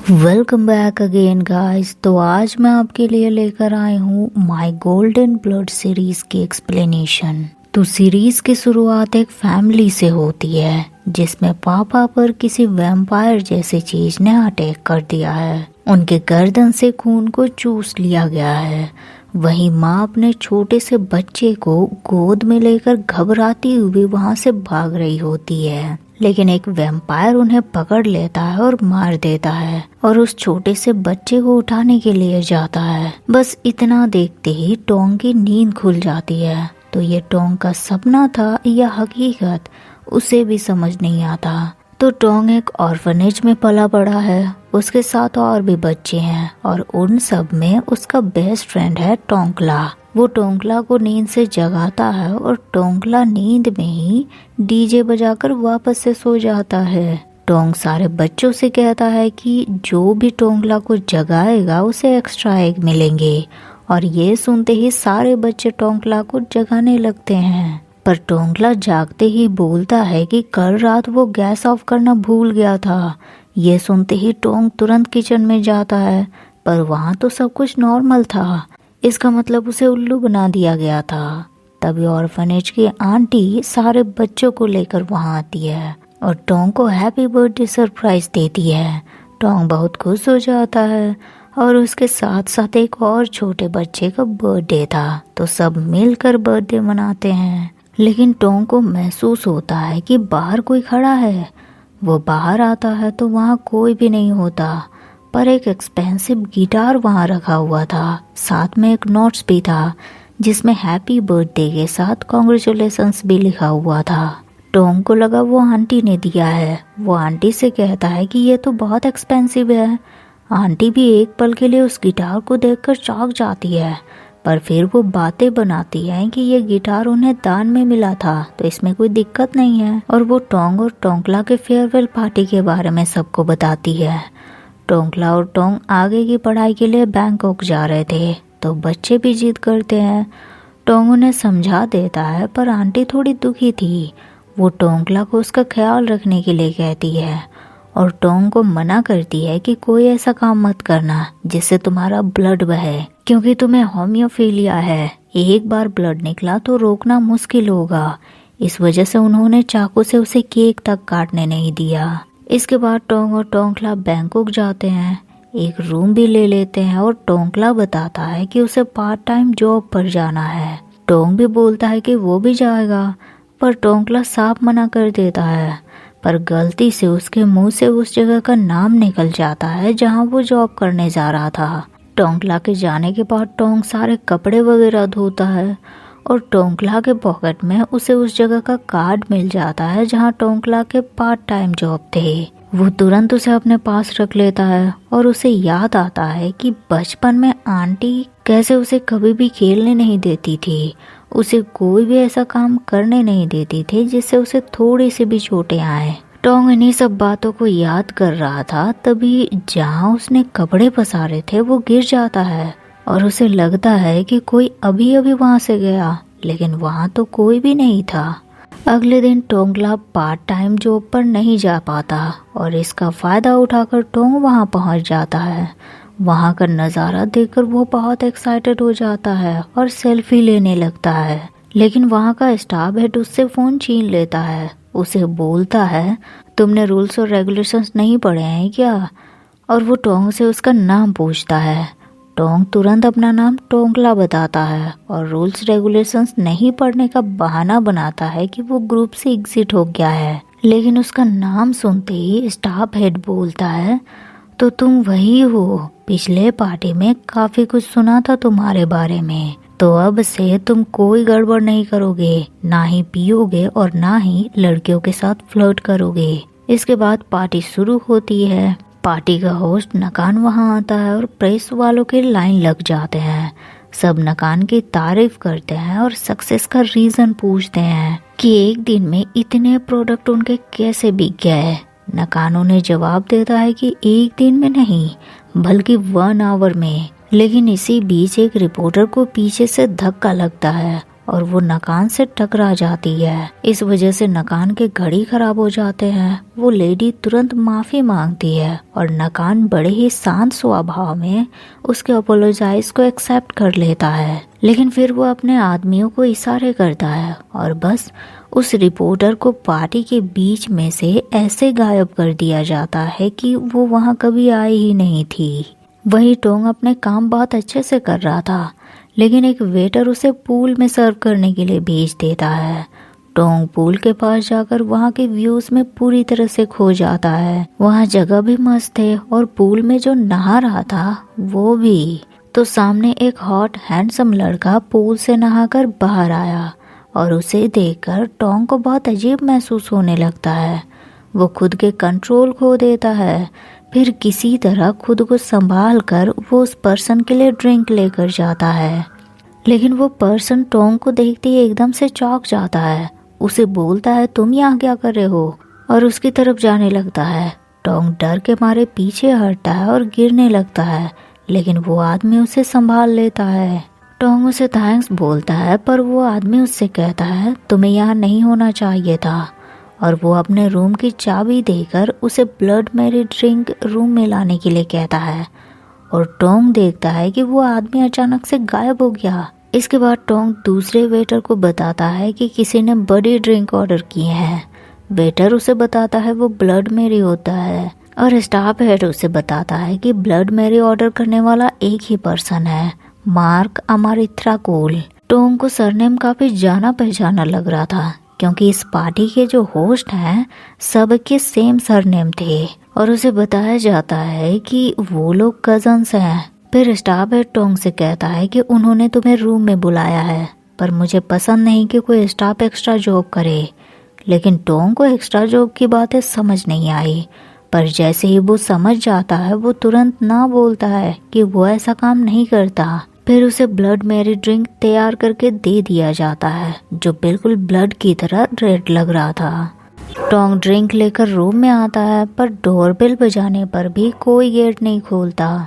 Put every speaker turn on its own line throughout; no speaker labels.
Welcome back again guys. तो आज मैं आपके लिए लेकर आई हूँ माय गोल्डन ब्लड सीरीज की एक्सप्लेनेशन। तो सीरीज की शुरुआत एक फैमिली से होती है जिसमें पापा पर किसी वैम्पायर जैसी चीज ने अटैक कर दिया है। उनके गर्दन से खून को चूस लिया गया है। वहीं माँ अपने छोटे से बच्चे को गोद में लेकर घबराती हुई वहां से भाग रही होती है, लेकिन एक वैम्पायर उन्हें पकड़ लेता है और मार देता है और उस छोटे से बच्चे को उठाने के लिए जाता है। बस इतना देखते ही टोंग की नींद खुल जाती है। तो ये टोंग का सपना था या हकीकत, उसे भी समझ नहीं आता। तो टोंग एक ऑर्फनेज में पला बड़ा है। उसके साथ और भी बच्चे हैं और उन सब में उसका बेस्ट फ्रेंड है टोंकला। वो टोंकला को नींद से जगाता है और टोंकला नींद में ही डीजे बजाकर वापस से सो जाता है। टोंग सारे बच्चों से कहता है कि जो भी टोंकला को जगाएगा उसे एक्स्ट्रा एग मिलेंगे, और ये सुनते ही सारे बच्चे टोंकला को जगाने लगते हैं। पर टोंकला जागते ही बोलता है कि कल रात वो गैस ऑफ करना भूल गया था। ये सुनते ही टोंग तुरंत किचन में जाता है, पर वहाँ तो सब कुछ नॉर्मल था। इसका मतलब उसे उल्लू बना दिया गया था। तभी ऑर्फनेज की आंटी सारे बच्चों को लेकर वहाँ आती है और टोंग को हैप्पी बर्थडे सरप्राइज देती है। टोंग बहुत खुश हो जाता है और उसके साथ साथ एक और छोटे बच्चे का बर्थडे था, तो सब मिलकर बर्थडे मनाते हैं। लेकिन टोंग को महसूस होता है कि बाहर कोई खड़ा है। वो बाहर आता है तो वहाँ कोई भी नहीं होता, पर एक एक्सपेंसिव गिटार वहाँ रखा हुआ था। साथ में एक नोट्स भी था जिसमें हैप्पी बर्थडे के साथ कॉन्ग्रेचुलेशंस भी लिखा हुआ था। टोंग को लगा वो आंटी ने दिया है। वो आंटी से कहता है कि ये तो बहुत एक्सपेंसिव है। आंटी भी एक पल के लिए उस गिटार को देखकर चौंक जाती है, पर फिर वो बातें बनाती है कि ये गिटार उन्हें दान में मिला था, तो इसमें कोई दिक्कत नहीं है। और वो टोंग और टोंकला के फेयरवेल पार्टी के बारे में सबको बताती है। टोंकला और टोंग आगे की पढ़ाई के लिए बैंकॉक जा रहे थे, तो बच्चे भी जिद करते हैं। टोंग उन्हें समझा देता है, पर आंटी थोड़ी दुखी थी। वो टोंकला को उसका ख्याल रखने के लिए कहती है और टोंग को मना करती है कि कोई ऐसा काम मत करना जिससे तुम्हारा ब्लड बहे, क्योंकि तुम्हें होम्योफीलिया है। एक बार ब्लड निकला तो रोकना मुश्किल होगा। इस वजह से उन्होंने चाकू से उसे केक तक काटने नहीं दिया। इसके बाद टोंग और टोंकला बैंकॉक जाते हैं, एक रूम भी ले लेते हैं और टोंकला बताता है कि उसे पार्ट टाइम जॉब पर जाना है। टोंग भी बोलता है कि वो भी जाएगा, पर टोंकला साफ मना कर देता है। पर गलती से उसके मुंह से उस जगह का नाम निकल जाता है जहां वो जॉब करने जा रहा था। टोंकला के जाने के बाद टोंग सारे कपड़े वगैरह धोता है और टोंकला के पॉकेट में उसे उस जगह का कार्ड मिल जाता है जहां टोंकला के पार्ट टाइम जॉब थे। वो तुरंत उसे अपने पास रख लेता है और उसे याद आता है कि बचपन में आंटी कैसे उसे कभी भी खेलने नहीं देती थी, उसे कोई भी ऐसा काम करने नहीं देती थी जिससे उसे थोड़ी सी भी चोटें आए। टोंग इन्हीं सब बातों को याद कर रहा था, तभी जहाँ उसने कपड़े पसारे थे वो गिर जाता है और उसे लगता है कि कोई अभी अभी वहाँ से गया, लेकिन वहाँ तो कोई भी नहीं था। अगले दिन टोंकला पार्ट टाइम जॉब पर नहीं जा पाता और इसका फायदा उठाकर टोंग वहाँ पहुँच जाता है। वहाँ का नज़ारा देखकर वो बहुत एक्साइटेड हो जाता है और सेल्फी लेने लगता है, लेकिन वहाँ का स्टाफ हेड उससे फ़ोन छीन लेता है। उसे बोलता है, तुमने रूल्स और रेगुलेशंस नहीं पढ़े हैं क्या? और वो टोंग से उसका नाम पूछता है। टोंग तुरंत अपना नाम टोंकला बताता है और रूल्स रेगुलेशंस नहीं पढ़ने का बहाना बनाता है कि वो ग्रुप से एग्जिट हो गया है। लेकिन उसका नाम सुनते ही स्टाफ हेड बोलता है, तो तुम वही हो, पिछले पार्टी में काफी कुछ सुना था तुम्हारे बारे में, तो अब से तुम कोई गड़बड़ नहीं करोगे, ना ही पियोगे और ना ही लड़कियों के साथ फ्लर्ट करोगे। इसके बाद पार्टी शुरू होती है। पार्टी का होस्ट नकान वहाँ आता है और प्रेस वालों के लाइन लग जाते हैं। सब नकान की तारीफ करते हैं और सक्सेस का रीजन पूछते हैं कि एक दिन में इतने प्रोडक्ट उनके कैसे बिक गए। नकान उन्हें जवाब देता है कि एक दिन में नहीं बल्कि 1 आवर में। लेकिन इसी बीच एक रिपोर्टर को पीछे से धक्का लगता है और वो नकान से टकरा जाती है। इस वजह से नकान के घड़ी खराब हो जाते हैं। वो लेडी तुरंत माफी मांगती है और नकान बड़े ही शांत स्वभाव में उसके अपोलोजाइज को एक्सेप्ट कर लेता है। लेकिन फिर वो अपने आदमियों को इशारे करता है और बस उस रिपोर्टर को पार्टी के बीच में से ऐसे गायब कर दिया जाता है कि वो वहाँ कभी आई ही नहीं थी। वही टोंग अपने काम बहुत अच्छे से कर रहा था, लेकिन एक वेटर उसे पूल में सर्व करने के लिए भेज देता है। टोंग पूल के पास जाकर वहाँ के व्यूज में पूरी तरह से खो जाता है। वहाँ जगह भी मस्त है और पूल में जो नहा रहा था वो भी। तो सामने एक हॉट हैंडसम लड़का पूल से नहाकर बाहर आया और उसे देखकर टोंग को बहुत अजीब महसूस होने लगता है। वो खुद के कंट्रोल खो देता है। फिर किसी तरह खुद को संभाल कर वो उस पर्सन के लिए ड्रिंक लेकर जाता है। लेकिन वो पर्सन टोंग को देखते ही एकदम से चौंक जाता है। उसे बोलता है, तुम यहाँ क्या कर रहे हो, और उसकी तरफ जाने लगता है। टोंग डर के मारे पीछे हटता है और गिरने लगता है, लेकिन वो आदमी उसे संभाल लेता है। टोंग उसे थैंक्स बोलता है, पर वो आदमी उससे कहता है, तुम्हें यहाँ नहीं होना चाहिए था, और वो अपने रूम की चाबी देकर उसे ब्लड मेरी ड्रिंक रूम में लाने के लिए कहता है। और टोंग देखता है कि वो आदमी अचानक से गायब हो गया। इसके बाद टोंग दूसरे वेटर को बताता है कि किसी ने बड़ी ड्रिंक ऑर्डर की है। वेटर उसे बताता है वो ब्लड मेरी होता है, और स्टाफ हेड उसे बताता है कि ब्लड मेरी ऑर्डर करने वाला एक ही पर्सन है, मार्क अमारिथ्राकोल। टोंग को सरनेम काफी जाना पहचाना लग रहा था, क्योंकि इस पार्टी के जो होस्ट हैं सबके सेम सरनेम थे, और उसे बताया जाता है कि वो लोग कजन्स हैं। फिर स्टाफ हेड टोंग से कहता है कि उन्होंने तुम्हें रूम में बुलाया है, पर मुझे पसंद नहीं कि कोई स्टाफ एक्स्ट्रा जॉब करे। लेकिन टोंग को एक्स्ट्रा जॉब की बातें समझ नहीं आई, पर जैसे ही वो समझ जाता है वो तुरंत ना बोलता है कि वो ऐसा काम नहीं करता। फिर उसे ब्लड मेरी ड्रिंक तैयार करके दे दिया जाता है, जो बिल्कुल ब्लड की तरह रेड लग रहा था। टोंग ड्रिंक लेकर रूम में आता है, पर डोरबेल बजाने पर भी कोई गेट नहीं खोलता।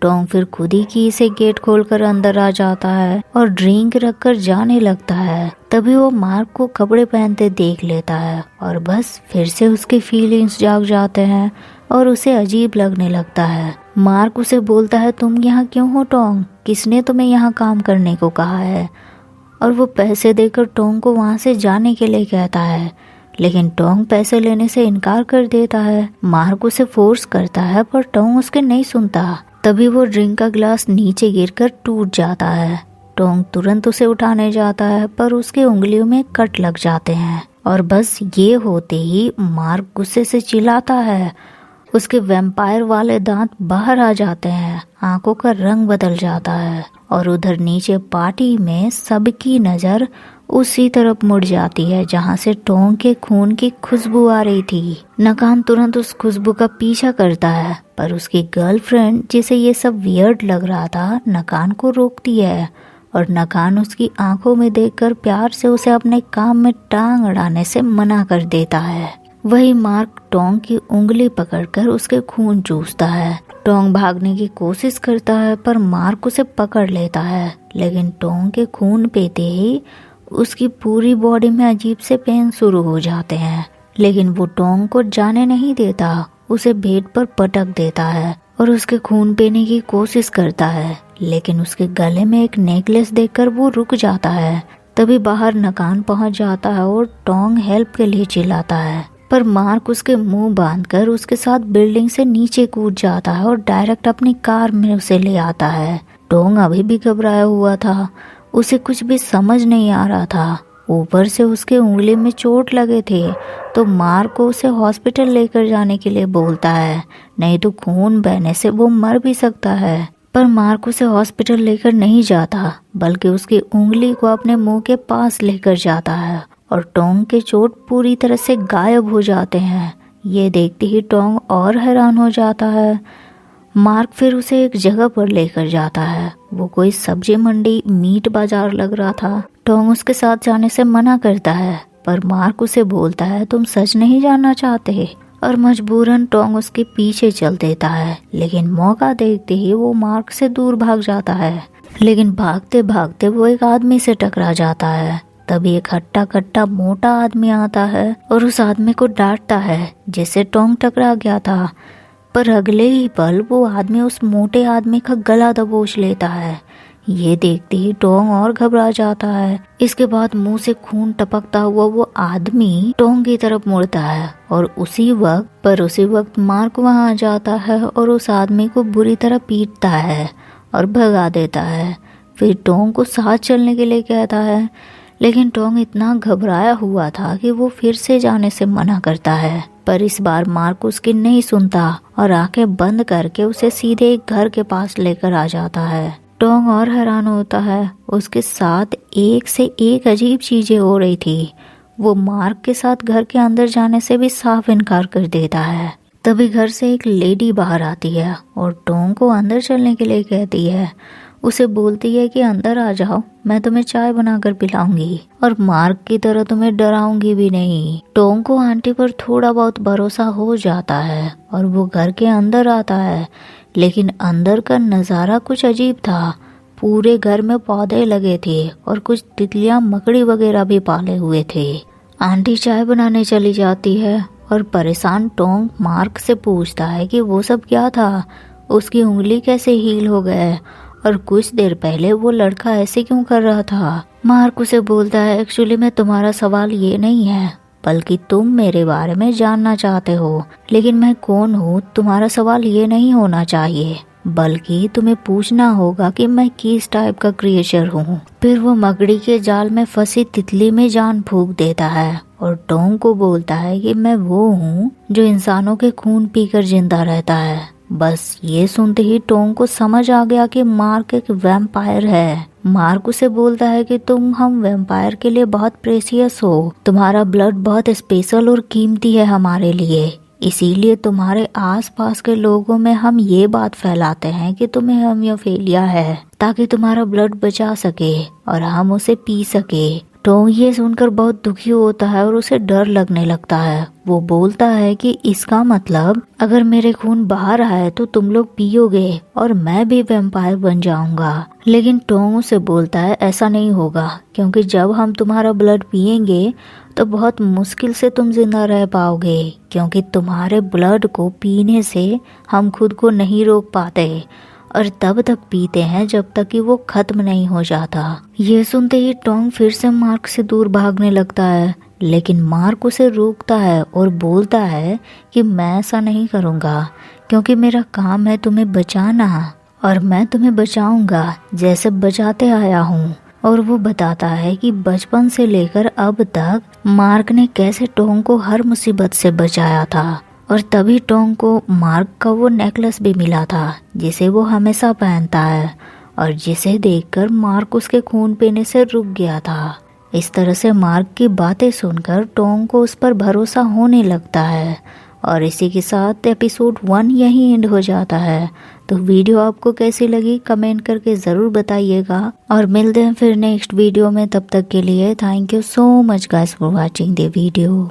टोंग फिर खुद ही की से गेट खोलकर अंदर आ जाता है और ड्रिंक रखकर जाने लगता है। तभी वो मार्क को कपड़े पहनते देख लेता है और बस फिर से उसकी फीलिंग्स जाग जाते हैं और उसे अजीब लगने लगता है। मार्क उसे बोलता है, तुम यहाँ क्यों हो टोंग, किसने तुम्हें यहाँ काम करने को कहा है? और वो पैसे देकर टोंग को वहाँ से जाने के लिए कहता है, लेकिन टोंग पैसे लेने से इनकार कर देता है। मार्क उसे फोर्स करता है, पर टोंग उसके नहीं सुनता। तभी वो ड्रिंक का ग्लास नीचे गिरकर टूट जाता है। टोंग तुरंत उसे उठाने जाता है, पर उसकी उंगलियों में कट लग जाते हैं, और बस ये होते ही मार्क गुस्से से चिल्लाता है। उसके वैम्पायर वाले दांत बाहर आ जाते हैं, आंखों का रंग बदल जाता है, और उधर नीचे पार्टी में सबकी नजर उसी तरफ मुड़ जाती है जहाँ से टोंग के खून की खुशबू आ रही थी। नकान तुरंत उस खुशबू का पीछा करता है, पर उसकी गर्लफ्रेंड, जिसे ये सब वियर्ड लग रहा था, नकान को रोकती है, और नकान उसकी आंखों में देखकर प्यार से उसे अपने काम में टांग अड़ाने से मना कर देता है। वही मार्क टोंग की उंगली पकड़कर उसके खून चूसता है। टोंग भागने की कोशिश करता है, पर मार्क उसे पकड़ लेता है, लेकिन टोंग के खून पीते ही उसकी पूरी बॉडी में अजीब से पेन शुरू हो जाते हैं। लेकिन वो टोंग को जाने नहीं देता, उसे बेड पर पटक देता है और उसके खून पीने की कोशिश करता है, लेकिन उसके गले में एक नेकलेस देखकर वो रुक जाता है। तभी बाहर नकान पहुंच जाता है और टोंग हेल्प के लिए चिल्लाता है, पर मार्क उसके मुंह बांधकर उसके साथ बिल्डिंग से नीचे कूद जाता है और डायरेक्ट अपनी कार में उसे ले आता है। टोंग अभी भी घबराया हुआ था, उसे कुछ भी समझ नहीं आ रहा था। ऊपर से उसके उंगली में चोट लगे थे, तो मार्क को उसे हॉस्पिटल लेकर जाने के लिए बोलता है, नहीं तो खून बहने से वो मर भी सकता है। पर मार्क उसे हॉस्पिटल लेकर नहीं जाता, बल्कि उसकी उंगली को अपने मुंह के पास लेकर जाता है, और टोंग के चोट पूरी तरह से गायब हो जाते हैं। ये देखते ही टोंग और हैरान हो जाता है। मार्क फिर उसे एक जगह पर लेकर जाता है। वो कोई सब्जी मंडी, मीट बाजार लग रहा था। टोंग उसके साथ जाने से मना करता है, पर मार्क उसे बोलता है, तुम सच नहीं जानना चाहते, और मजबूरन टोंग उसके पीछे चल देता है। लेकिन मौका देखते ही वो मार्क से दूर भाग जाता है। लेकिन भागते भागते वो एक आदमी से टकरा जाता है। तभी एक हट्टा कट्टा मोटा आदमी आता है और उस आदमी को डांटता है जिससे टोंग टकरा गया था। पर अगले ही पल वो आदमी उस मोटे आदमी का गला दबोच लेता है। ये देखते ही टोंग और घबरा जाता है। इसके बाद मुंह से खून टपकता हुआ वो आदमी टोंग की तरफ मुड़ता है और उसी वक्त मार्क वहां आ जाता है और उस आदमी को बुरी तरह पीटता है और भगा देता है। फिर टोंग को साथ चलने के लिए कहता है, लेकिन टोंग इतना घबराया हुआ था कि वो फिर से जाने से मना करता है। पर इस बार मार्क उसकी नहीं सुनता और आंखें बंद करके उसे सीधे एक घर के पास लेकर आ जाता है। टोंग और हैरान होता है। उसके साथ एक से एक अजीब चीजें हो रही थी। वो मार्क के साथ घर के अंदर जाने से भी साफ इनकार कर देता है। तभी घर से एक लेडी बाहर आती है और टोंग को अंदर चलने के लिए कहती है। उसे बोलती है कि अंदर आ जाओ, मैं तुम्हें चाय बनाकर पिलाऊंगी और मार्क की तरह तुम्हें डराऊंगी भी नहीं। टोंग को आंटी पर थोड़ा बहुत भरोसा हो जाता है और वो घर के अंदर आता है। लेकिन अंदर का नज़ारा कुछ अजीब था। पूरे घर में पौधे लगे थे और कुछ तितलियां मकड़ी वगैरह भी पाले हुए थे। आंटी चाय बनाने चली जाती है और परेशान टोंग मार्क से पूछता है कि वो सब क्या था, उसकी उंगली कैसे हील हो गए और कुछ देर पहले वो लड़का ऐसे क्यों कर रहा था। मार्क उसे बोलता है, एक्चुअली में तुम्हारा सवाल ये नहीं है, बल्कि तुम मेरे बारे में जानना चाहते हो। लेकिन मैं कौन हूँ तुम्हारा सवाल ये नहीं होना चाहिए, बल्कि तुम्हें पूछना होगा कि मैं किस टाइप का क्रिएचर हूँ। फिर वो मकड़ी के जाल में फंसी तितली में जान फूंक देता है और टोंग को बोलता है कि मैं वो हूँ जो इंसानों के खून पीकर जिंदा रहता है। बस ये सुनते ही टोंग को समझ आ गया कि मार्क एक वैम्पायर है। मार्क उसे बोलता है कि तुम हम वैम्पायर के लिए बहुत प्रेशियस हो, तुम्हारा ब्लड बहुत स्पेशल और कीमती है हमारे लिए, इसीलिए तुम्हारे आसपास के लोगों में हम ये बात फैलाते हैं कि तुम्हें हेमोफिलिया है, ताकि तुम्हारा ब्लड बचा सके और हम उसे पी सके। टोंग ये सुनकर बहुत दुखी होता है और उसे डर लगने लगता है। वो बोलता है कि इसका मतलब अगर मेरे खून बाहर आए तो तुम लोग पियोगे और मैं भी वैम्पायर बन जाऊंगा। लेकिन टोंग उसे बोलता है ऐसा नहीं होगा, क्योंकि जब हम तुम्हारा ब्लड पियेंगे तो बहुत मुश्किल से तुम जिंदा रह पाओगे, क्योंकि तुम्हारे ब्लड को पीने से हम खुद को नहीं रोक पाते और तब तक पीते हैं जब तक कि वो खत्म नहीं हो जाता। ये सुनते ही टोंग फिर से मार्क से दूर भागने लगता है, लेकिन मार्क उसे रोकता है और बोलता है कि मैं ऐसा नहीं करूँगा, क्योंकि मेरा काम है तुम्हें बचाना और मैं तुम्हें बचाऊंगा जैसे बचाते आया हूँ। और वो बताता है कि बचपन से लेकर अब तक मार्क ने कैसे टोंग को हर मुसीबत से बचाया था। और तभी टोंग को मार्क का वो नेकलेस भी मिला था जिसे वो हमेशा पहनता है और जिसे देखकर मार्क उसके खून पीने से रुक गया था। इस तरह से मार्क की बातें सुनकर टोंग को उस पर भरोसा होने लगता है। और इसी के साथ एपिसोड 1 यहीं एंड हो जाता है। तो वीडियो आपको कैसी लगी कमेंट करके ज़रूर बताइएगा और मिलते हैं फिर नेक्स्ट वीडियो में। तब तक के लिए thank you so much guys for watching the video.